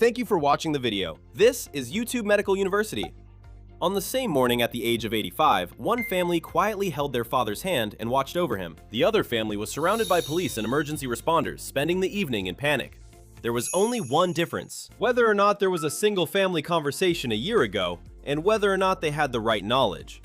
thank you for watching the video. This is YouTube Medical University. On the same morning at the age of 85, one family quietly held their father's hand and watched over him. The other family was surrounded by police and emergency responders, spending the evening in panic. There was only one difference: whether or not there was a single family conversation a year ago, and whether or not they had the right knowledge.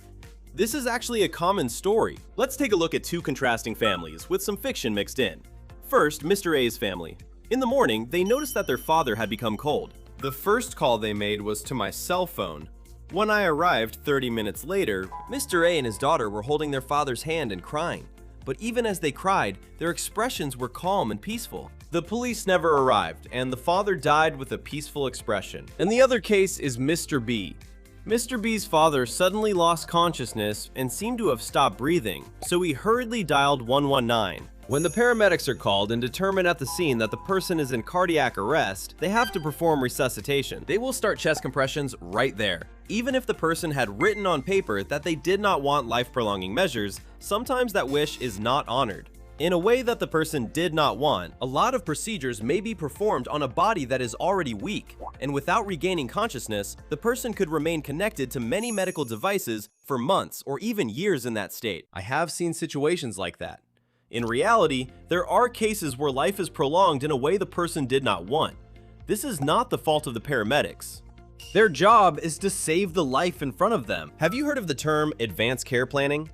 This is actually a common story. Let's take a look at two contrasting families with some fiction mixed in. First, Mr. A's family. In the morning, they noticed that their father had become cold. The first call they made was to my cell phone. When I arrived 30 minutes later, Mr. A and his daughter were holding their father's hand and crying. But even as they cried, their expressions were calm and peaceful. The police never arrived, and the father died with a peaceful expression. And the other case is Mr. B. Mr. B's father suddenly lost consciousness and seemed to have stopped breathing, so he hurriedly dialed 119. When the paramedics are called and determine at the scene that the person is in cardiac arrest, they have to perform resuscitation. They will start chest compressions right there. Even if the person had written on paper that they did not want life-prolonging measures, sometimes that wish is not honored. In a way that the person did not want, a lot of procedures may be performed on a body that is already weak, and without regaining consciousness, the person could remain connected to many medical devices for months or even years in that state. I have seen situations like that. In reality, there are cases where life is prolonged in a way the person did not want. This is not the fault of the paramedics. Their job is to save the life in front of them. Have you heard of the term advanced care planning?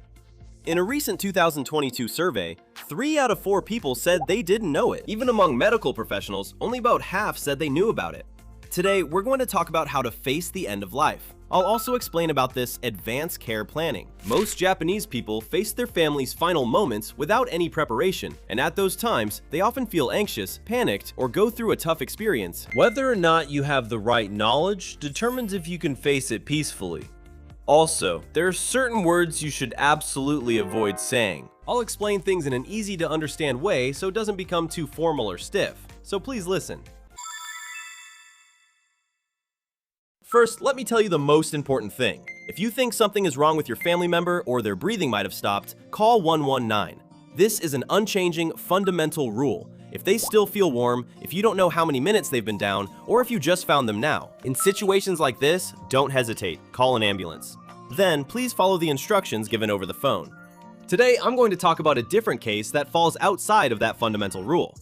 In a recent 2022 survey, 3 out of 4 people said they didn't know it. Even among medical professionals, only about half said they knew about it. Today, we're going to talk about how to face the end of life. I'll also explain about this advanced care planning. Most Japanese people face their family's final moments without any preparation, and at those times, they often feel anxious, panicked, or go through a tough experience. Whether or not you have the right knowledge determines if you can face it peacefully. Also, there are certain words you should absolutely avoid saying. I'll explain things in an easy to understand way so it doesn't become too formal or stiff, so please listen. First, let me tell you the most important thing. If you think something is wrong with your family member or their breathing might have stopped, call 119. This is an unchanging, fundamental rule. If they still feel warm, if you don't know how many minutes they've been down, or if you just found them now. In situations like this, don't hesitate, call an ambulance. Then, please follow the instructions given over the phone. Today, I'm going to talk about a different case that falls outside of that fundamental rule.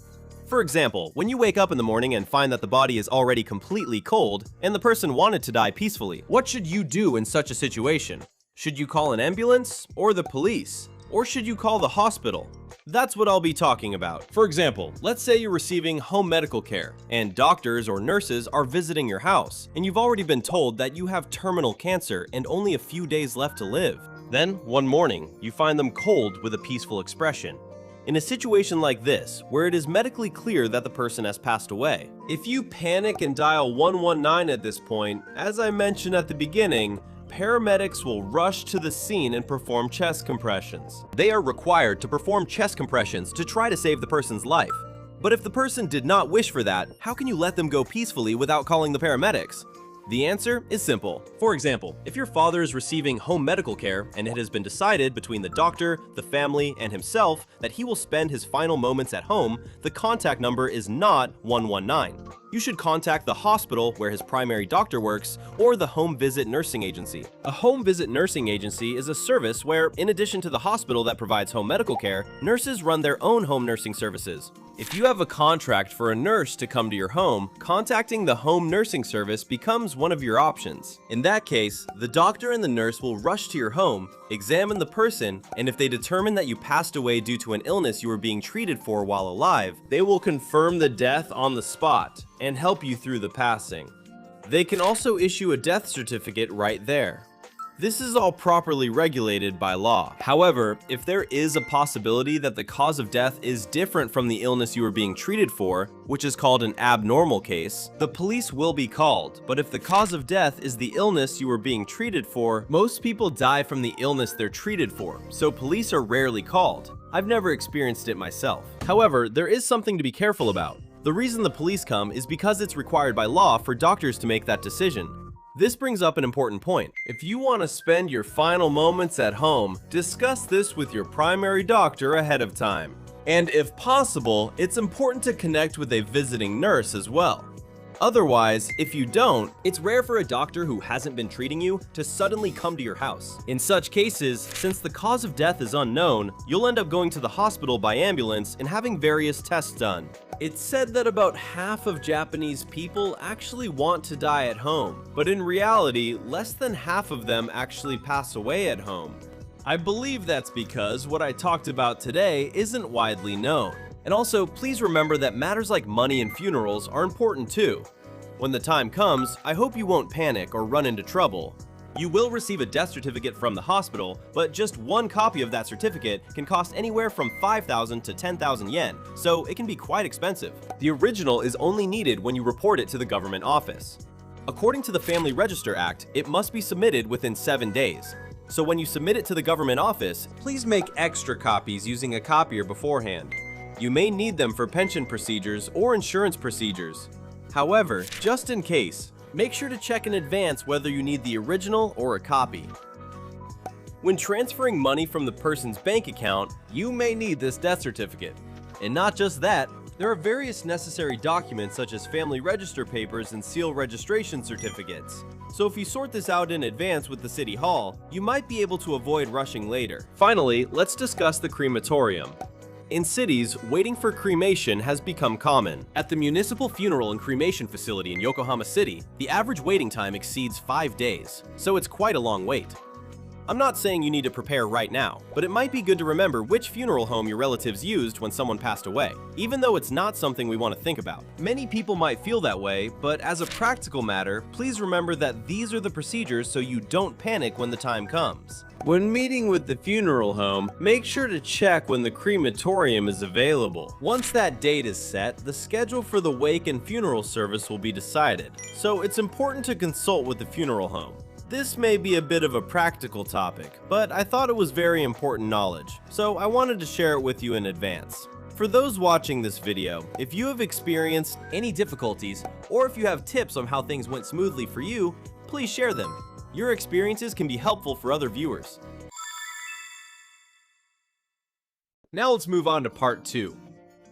For example, when you wake up in the morning and find that the body is already completely cold, and the person wanted to die peacefully, what should you do in such a situation? Should you call an ambulance, or the police, or should you call the hospital? That's what I'll be talking about. For example, let's say you're receiving home medical care, and doctors or nurses are visiting your house, and you've already been told that you have terminal cancer and only a few days left to live. Then, one morning, you find them cold with a peaceful expression. In a situation like this, where it is medically clear that the person has passed away, if you panic and dial 119 at this point, as I mentioned at the beginning, paramedics will rush to the scene and perform chest compressions. They are required to perform chest compressions to try to save the person's life. But if the person did not wish for that, how can you let them go peacefully without calling the paramedics? The answer is simple. For example, if your father is receiving home medical care and it has been decided between the doctor, the family, and himself that he will spend his final moments at home, the contact number is not 119. You should contact the hospital where his primary doctor works or the home visit nursing agency. A home visit nursing agency is a service where, in addition to the hospital that provides home medical care, nurses run their own home nursing services. If you have a contract for a nurse to come to your home, contacting the home nursing service becomes one of your options. In that case, the doctor and the nurse will rush to your home, examine the person, and if they determine that you passed away due to an illness you were being treated for while alive, they will confirm the death on the spot and help you through the passing. They can also issue a death certificate right there. This is all properly regulated by law. However, if there is a possibility that the cause of death is different from the illness you were being treated for, which is called an abnormal case, the police will be called. But if the cause of death is the illness you were being treated for, most people die from the illness they're treated for, so police are rarely called. I've never experienced it myself. However, there is something to be careful about. The reason the police come is because it's required by law for doctors to make that decision. This brings up an important point. If you want to spend your final moments at home, discuss this with your primary doctor ahead of time. And if possible, it's important to connect with a visiting nurse as well. Otherwise, if you don't, it's rare for a doctor who hasn't been treating you to suddenly come to your house. In such cases, since the cause of death is unknown, you'll end up going to the hospital by ambulance and having various tests done. It's said that about half of Japanese people actually want to die at home, but in reality, less than half of them actually pass away at home. I believe that's because what I talked about today isn't widely known. And also, please remember that matters like money and funerals are important too. When the time comes, I hope you won't panic or run into trouble. You will receive a death certificate from the hospital, but just one copy of that certificate can cost anywhere from 5,000 to 10,000 yen, so it can be quite expensive. The original is only needed when you report it to the government office. According to the Family Register Act, it must be submitted within 7 days. So when you submit it to the government office, please make extra copies using a copier beforehand. You may need them for pension procedures or insurance procedures. However, just in case, make sure to check in advance whether you need the original or a copy. When transferring money from the person's bank account, you may need this death certificate. And not just that, there are various necessary documents such as family register papers and seal registration certificates. So if you sort this out in advance with the City Hall, you might be able to avoid rushing later. Finally, let's discuss the crematorium. In cities, waiting for cremation has become common. At the Municipal Funeral and Cremation Facility in Yokohama City, the average waiting time exceeds 5 days, so it's quite a long wait. I'm not saying you need to prepare right now, but it might be good to remember which funeral home your relatives used when someone passed away, even though it's not something we want to think about. Many people might feel that way, but as a practical matter, please remember that these are the procedures so you don't panic when the time comes. When meeting with the funeral home, make sure to check when the crematorium is available. Once that date is set, the schedule for the wake and funeral service will be decided, so it's important to consult with the funeral home. This may be a bit of a practical topic, but I thought it was very important knowledge, so I wanted to share it with you in advance. For those watching this video, if you have experienced any difficulties, or if you have tips on how things went smoothly for you, please share them. Your experiences can be helpful for other viewers. Now let's move on to part 2.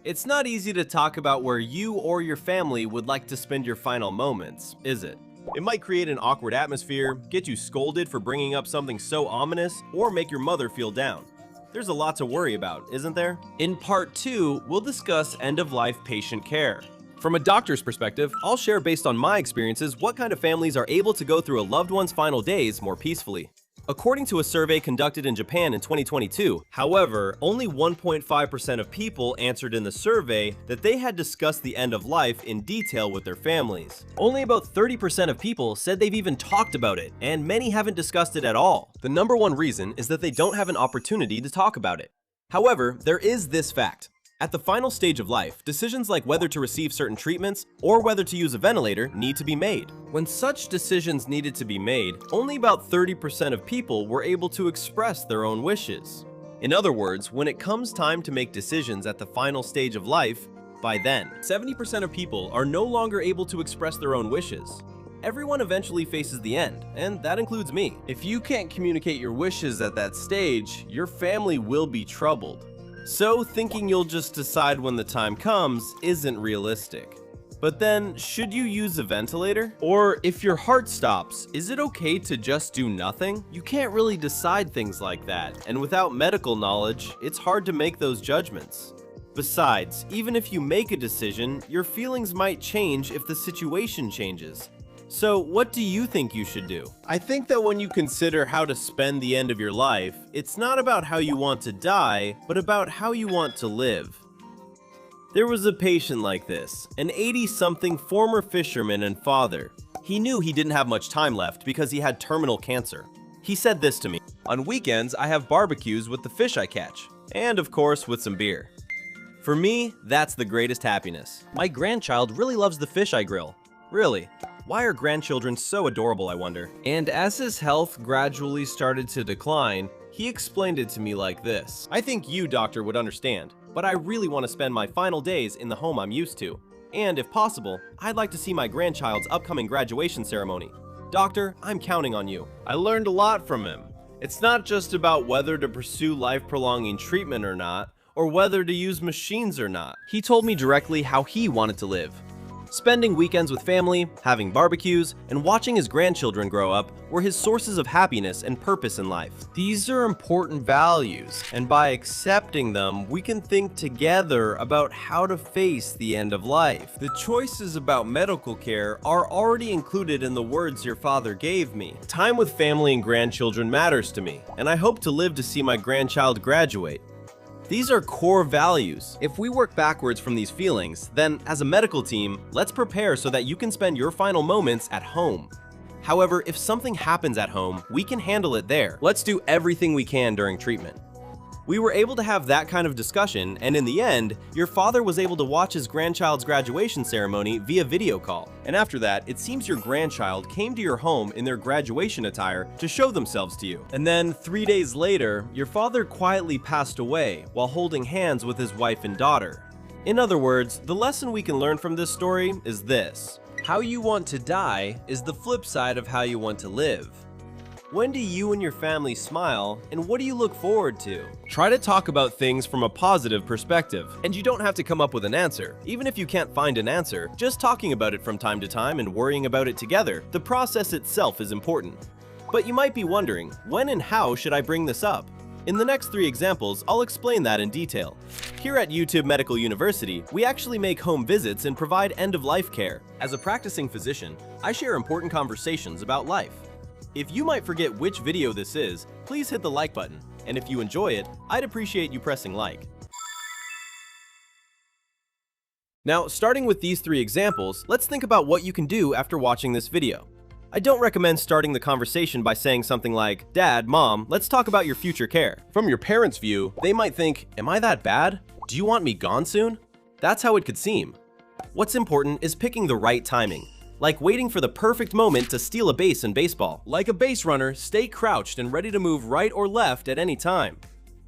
It's not easy to talk about where you or your family would like to spend your final moments, is it? It might create an awkward atmosphere, get you scolded for bringing up something so ominous, or make your mother feel down. There's a lot to worry about, isn't there? In part 2, we'll discuss end-of-life patient care. From a doctor's perspective, I'll share based on my experiences what kind of families are able to go through a loved one's final days more peacefully. According to a survey conducted in Japan in 2022, however, only 1.5% of people answered in the survey that they had discussed the end of life in detail with their families. Only about 30% of people said they've even talked about it, and many haven't discussed it at all. The number one reason is that they don't have an opportunity to talk about it. However, there is this fact. At the final stage of life, decisions like whether to receive certain treatments or whether to use a ventilator need to be made. When such decisions needed to be made, only about 30% of people were able to express their own wishes. In other words, when it comes time to make decisions at the final stage of life, by then, 70% of people are no longer able to express their own wishes. Everyone eventually faces the end, and that includes me. If you can't communicate your wishes at that stage, your family will be troubled. So thinking you'll just decide when the time comes isn't realistic. But then, should you use a ventilator? Or if your heart stops, is it okay to just do nothing? You can't really decide things like that, and without medical knowledge, it's hard to make those judgments. Besides, even if you make a decision, your feelings might change if the situation changes. So what do you think you should do? I think that when you consider how to spend the end of your life, it's not about how you want to die, but about how you want to live. There was a patient like this, an 80-something former fisherman and father. He knew he didn't have much time left because he had terminal cancer. He said this to me: "On weekends, I have barbecues with the fish I catch, and of course with some beer. For me, that's the greatest happiness. My grandchild really loves the fish I grill. Really. Why are grandchildren so adorable, I wonder?" And as his health gradually started to decline, he explained it to me like this: "I think you, doctor, would understand, but I really want to spend my final days in the home I'm used to. And if possible, I'd like to see my grandchild's upcoming graduation ceremony. Doctor, I'm counting on you." I learned a lot from him. It's not just about whether to pursue life-prolonging treatment or not, or whether to use machines or not. He told me directly how he wanted to live. Spending weekends with family, having barbecues, and watching his grandchildren grow up were his sources of happiness and purpose in life. These are important values, and by accepting them, we can think together about how to face the end of life. The choices about medical care are already included in the words your father gave me. Time with family and grandchildren matters to me, and I hope to live to see my grandchild graduate. These are core values. If we work backwards from these feelings, then as a medical team, let's prepare so that you can spend your final moments at home. However, if something happens at home, we can handle it there. Let's do everything we can during treatment. We were able to have that kind of discussion, and in the end, your father was able to watch his grandchild's graduation ceremony via video call. And after that, it seems your grandchild came to your home in their graduation attire to show themselves to you. And then 3 days later, your father quietly passed away while holding hands with his wife and daughter. In other words, the lesson we can learn from this story is this: how you want to die is the flip side of how you want to live. When do you and your family smile, and what do you look forward to? Try to talk about things from a positive perspective, and you don't have to come up with an answer. Even if you can't find an answer, just talking about it from time to time and worrying about it together, the process itself is important. But you might be wondering, when and how should I bring this up? In the next 3 examples, I'll explain that in detail. Here at YouTube Medical University, we actually make home visits and provide end-of-life care. As a practicing physician, I share important conversations about life. If you might forget which video this is, please hit the like button, and if you enjoy it, I'd appreciate you pressing like. Now, starting with these 3 examples, let's think about what you can do after watching this video. I don't recommend starting the conversation by saying something like, "Dad, Mom, let's talk about your future care." From your parents' view, they might think, "Am I that bad? Do you want me gone soon?" That's how it could seem. What's important is picking the right timing. Like waiting for the perfect moment to steal a base in baseball. Like a base runner, stay crouched and ready to move right or left at any time.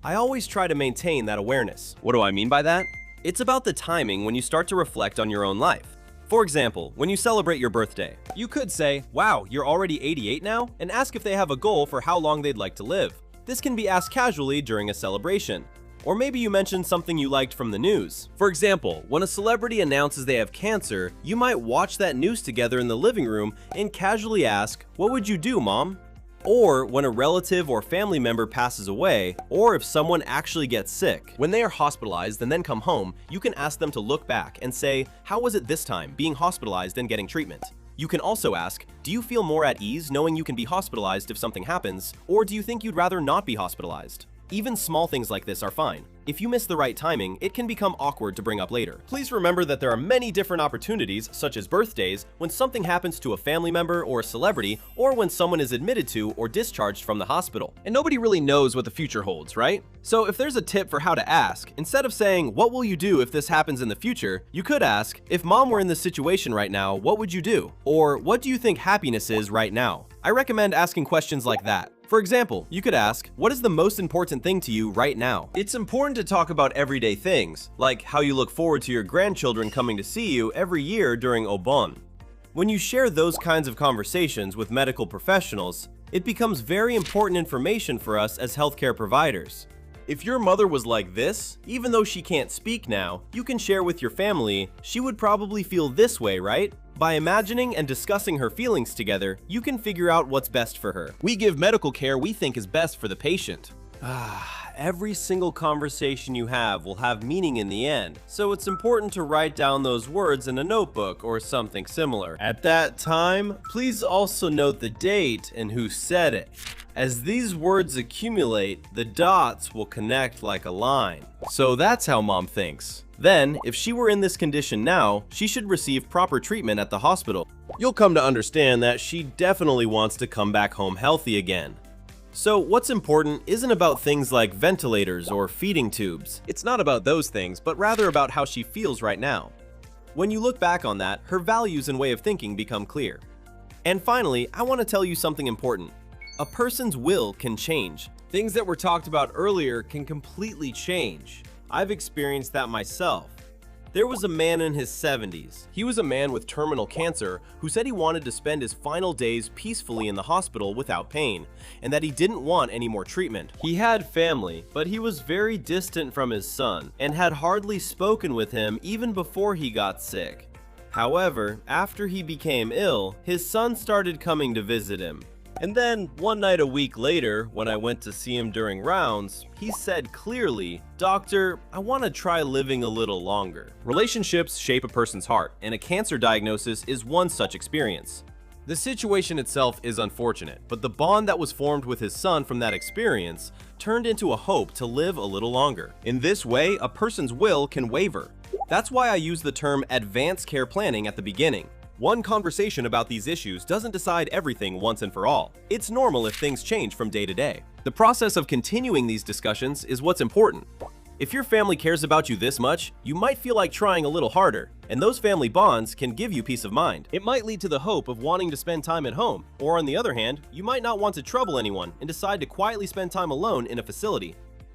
I always try to maintain that awareness. What do I mean by that? It's about the timing when you start to reflect on your own life. For example, when you celebrate your birthday, you could say, "Wow, you're already 88 now?" and ask if they have a goal for how long they'd like to live. This can be asked casually during a celebration. Or maybe you mentioned something you liked from the news. For example, when a celebrity announces they have cancer, you might watch that news together in the living room and casually ask, "What would you do, Mom?" Or when a relative or family member passes away, or if someone actually gets sick. When they are hospitalized and then come home, you can ask them to look back and say, "How was it this time, being hospitalized and getting treatment?" You can also ask, "Do you feel more at ease knowing you can be hospitalized if something happens, or do you think you'd rather not be hospitalized?" Even small things like this are fine. If you miss the right timing, it can become awkward to bring up later. Please remember that there are many different opportunities, such as birthdays, when something happens to a family member or a celebrity, or when someone is admitted to or discharged from the hospital. And nobody really knows what the future holds, right? So if there's a tip for how to ask, instead of saying, "What will you do if this happens in the future?" you could ask, "If Mom were in this situation right now, what would you do?" Or, "What do you think happiness is right now?" I recommend asking questions like that. For example, you could ask, "What is the most important thing to you right now?" It's important to talk about everyday things, like how you look forward to your grandchildren coming to see you every year during Obon. When you share those kinds of conversations with medical professionals, it becomes very important information for us as healthcare providers. If your mother was like this, even though she can't speak now, you can share with your family, "She would probably feel this way, right?" By imagining and discussing her feelings together, you can figure out what's best for her. We give medical care we think is best for the patient. Every single conversation you have will have meaning in the end, so it's important to write down those words in a notebook or something similar. At that time, please also note the date and who said it. As these words accumulate, the dots will connect like a line. So that's how Mom thinks. Then, if she were in this condition now, she should receive proper treatment at the hospital. You'll come to understand that she definitely wants to come back home healthy again. So what's important isn't about things like ventilators or feeding tubes. It's not about those things, but rather about how she feels right now. When you look back on that, her values and way of thinking become clear. And finally, I want to tell you something important. A person's will can change. Things that were talked about earlier can completely change. I've experienced that myself. There was a man in his 70s. He was a man with terminal cancer who said he wanted to spend his final days peacefully in the hospital without pain, and that he didn't want any more treatment. He had family, but he was very distant from his son, and had hardly spoken with him even before he got sick. However, after he became ill, his son started coming to visit him. And then, one night a week later, when I went to see him during rounds, he said clearly, "Doctor, I want to try living a little longer." Relationships shape a person's heart, and a cancer diagnosis is one such experience. The situation itself is unfortunate, but the bond that was formed with his son from that experience turned into a hope to live a little longer. In this way, a person's will can waver. That's why I use the term advanced care planning at the beginning. One conversation about these issues doesn't decide everything once and for all. It's normal if things change from day to day. The process of continuing these discussions is what's important. If your family cares about you this much, you might feel like trying a little harder, and those family bonds can give you peace of mind. It might lead to the hope of wanting to spend time at home, or on the other hand, you might not want to trouble anyone and decide to quietly spend time alone in a facility.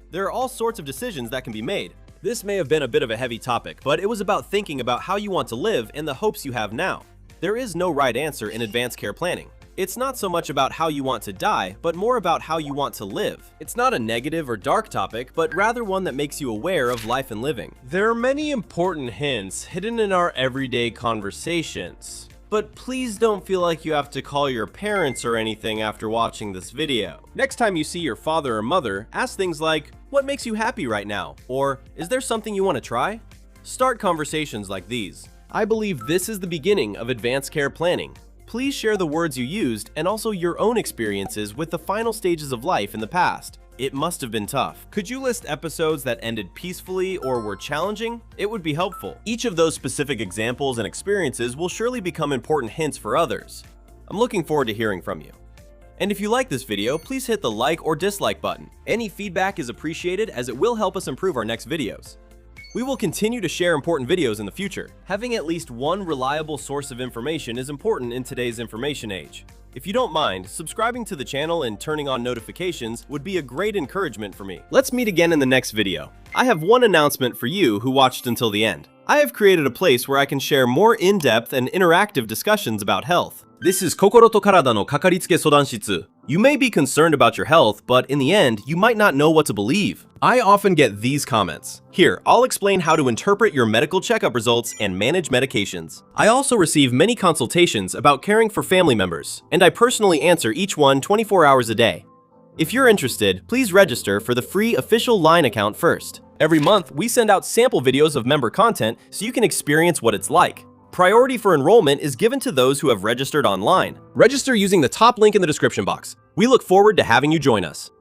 There are all sorts of decisions that can be made. This may have been a bit of a heavy topic, but it was about thinking about how you want to live and the hopes you have now. There is no right answer in advanced care planning. It's not so much about how you want to die, but more about how you want to live. It's not a negative or dark topic, but rather one that makes you aware of life and living. There are many important hints hidden in our everyday conversations. But please don't feel like you have to call your parents or anything after watching this video. Next time you see your father or mother, ask things like, "What makes you happy right now?" Or, "Is there something you want to try?" Start conversations like these. I believe this is the beginning of advanced care planning. Please share the words you used and also your own experiences with the final stages of life in the past. It must have been tough. Could you list episodes that ended peacefully or were challenging? It would be helpful. Each of those specific examples and experiences will surely become important hints for others. I'm looking forward to hearing from you. And if you like this video, please hit the like or dislike button. Any feedback is appreciated as it will help us improve our next videos. We will continue to share important videos in the future. Having at least one reliable source of information is important in today's information age. If you don't mind, subscribing to the channel and turning on notifications would be a great encouragement for me. Let's meet again in the next video. I have one announcement for you who watched until the end. I have created a place where I can share more in-depth and interactive discussions about health. This is Kokoro to Karada no Kakaritsuke Sodanshitsu. You may be concerned about your health, but in the end, you might not know what to believe. I often get these comments. Here, I'll explain how to interpret your medical checkup results and manage medications. I also receive many consultations about caring for family members, and I personally answer each one 24 hours a day. If you're interested, please register for the free official Line account first. Every month, we send out sample videos of member content so you can experience what it's like. Priority for enrollment is given to those who have registered online. Register using the top link in the description box. We look forward to having you join us.